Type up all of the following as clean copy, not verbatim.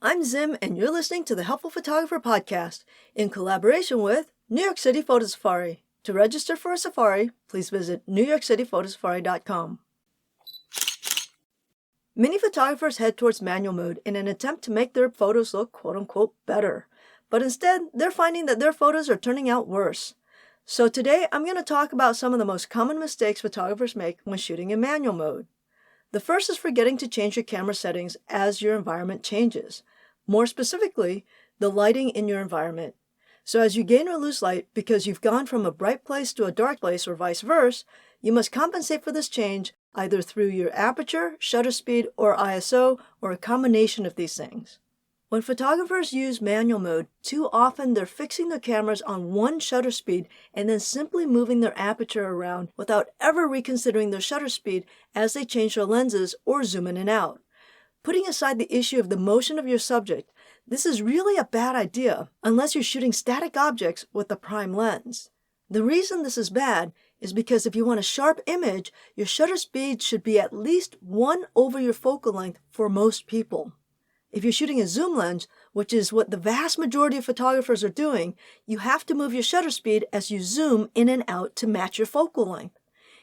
I'm Zim, and you're listening to the Helpful Photographer Podcast in collaboration with New York City Photo Safari. To register for a safari, please visit newyorkcityphotosafari.com. Many photographers head towards manual mode in an attempt to make their photos look quote-unquote better, but instead, they're finding that their photos are turning out worse. So today, I'm going to talk about some of the most common mistakes photographers make when shooting in manual mode. The first is forgetting to change your camera settings as your environment changes. More specifically, the lighting in your environment. So as you gain or lose light because you've gone from a bright place to a dark place or vice versa, you must compensate for this change either through your aperture, shutter speed, or ISO, or a combination of these things. When photographers use manual mode, too often they're fixing their cameras on one shutter speed and then simply moving their aperture around without ever reconsidering their shutter speed as they change their lenses or zoom in and out. Putting aside the issue of the motion of your subject, this is really a bad idea unless you're shooting static objects with a prime lens. The reason this is bad is because if you want a sharp image, your shutter speed should be at least 1 over your focal length for most people. If you're shooting a zoom lens, which is what the vast majority of photographers are doing, you have to move your shutter speed as you zoom in and out to match your focal length.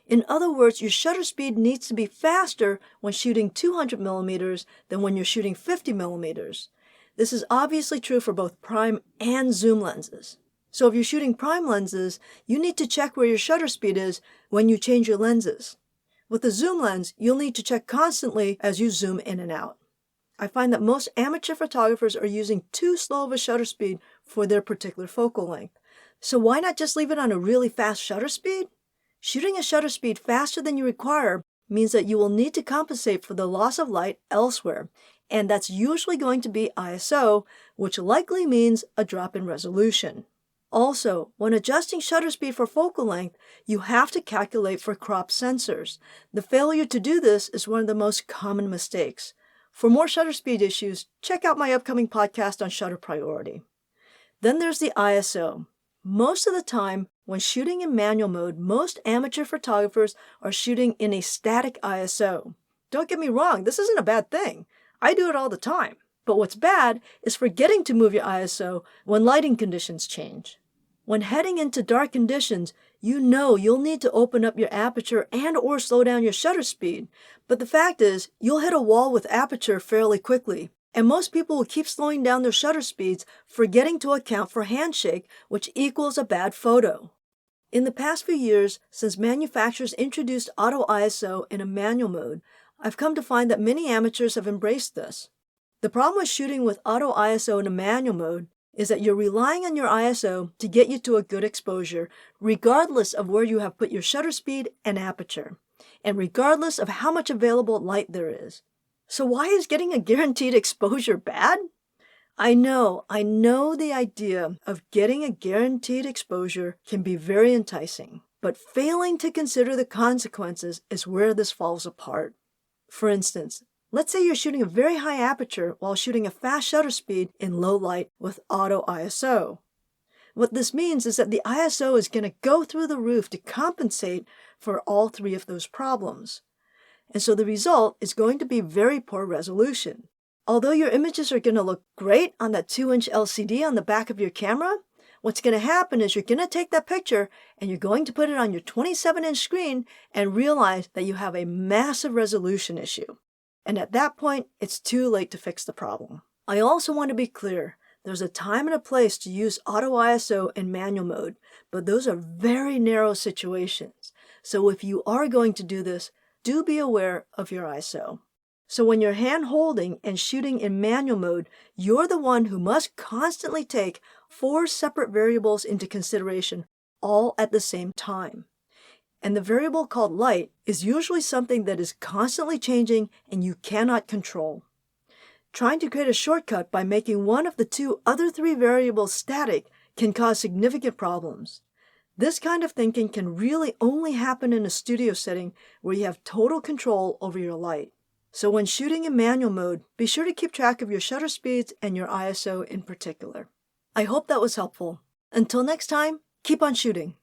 In other words, your shutter speed needs to be faster when shooting 200 millimeters than when you're shooting 50 millimeters. This is obviously true for both prime and zoom lenses. So if you're shooting prime lenses, you need to check where your shutter speed is when you change your lenses. With a zoom lens, you'll need to check constantly as you zoom in and out. I find that most amateur photographers are using too slow of a shutter speed for their particular focal length. So why not just leave it on a really fast shutter speed? Shooting a shutter speed faster than you require means that you will need to compensate for the loss of light elsewhere, and that's usually going to be ISO, which likely means a drop in resolution. Also, when adjusting shutter speed for focal length, you have to calculate for crop sensors. The failure to do this is one of the most common mistakes. For more shutter speed issues, check out my upcoming podcast on shutter priority. Then there's the ISO. Most of the time, when shooting in manual mode, most amateur photographers are shooting in a static ISO. Don't get me wrong, this isn't a bad thing. I do it all the time. But what's bad is forgetting to move your ISO when lighting conditions change. When heading into dark conditions, you know you'll need to open up your aperture and or slow down your shutter speed. But the fact is, you'll hit a wall with aperture fairly quickly. And most people will keep slowing down their shutter speeds, forgetting to account for handshake, which equals a bad photo. In the past few years, since manufacturers introduced auto ISO in a manual mode, I've come to find that many amateurs have embraced this. The problem with shooting with auto ISO in a manual mode is that you're relying on your ISO to get you to a good exposure, regardless of where you have put your shutter speed and aperture, and regardless of how much available light there is. So why is getting a guaranteed exposure bad? I know the idea of getting a guaranteed exposure can be very enticing, but failing to consider the consequences is where this falls apart. For instance, let's say you're shooting a very high aperture while shooting a fast shutter speed in low light with auto ISO. What this means is that the ISO is going to go through the roof to compensate for all three of those problems. And so the result is going to be very poor resolution. Although your images are going to look great on that 2-inch LCD on the back of your camera, what's going to happen is you're going to take that picture and you're going to put it on your 27-inch screen and realize that you have a massive resolution issue. And at that point, it's too late to fix the problem. I also want to be clear, there's a time and a place to use auto ISO in manual mode, but those are very narrow situations. So if you are going to do this, do be aware of your ISO. So when you're hand-holding and shooting in manual mode, you're the one who must constantly take 4 separate variables into consideration, all at the same time. And the variable called light is usually something that is constantly changing and you cannot control. Trying to create a shortcut by making one of the 2 other 3 variables static can cause significant problems. This kind of thinking can really only happen in a studio setting where you have total control over your light. So when shooting in manual mode, be sure to keep track of your shutter speeds and your ISO in particular. I hope that was helpful. Until next time, keep on shooting.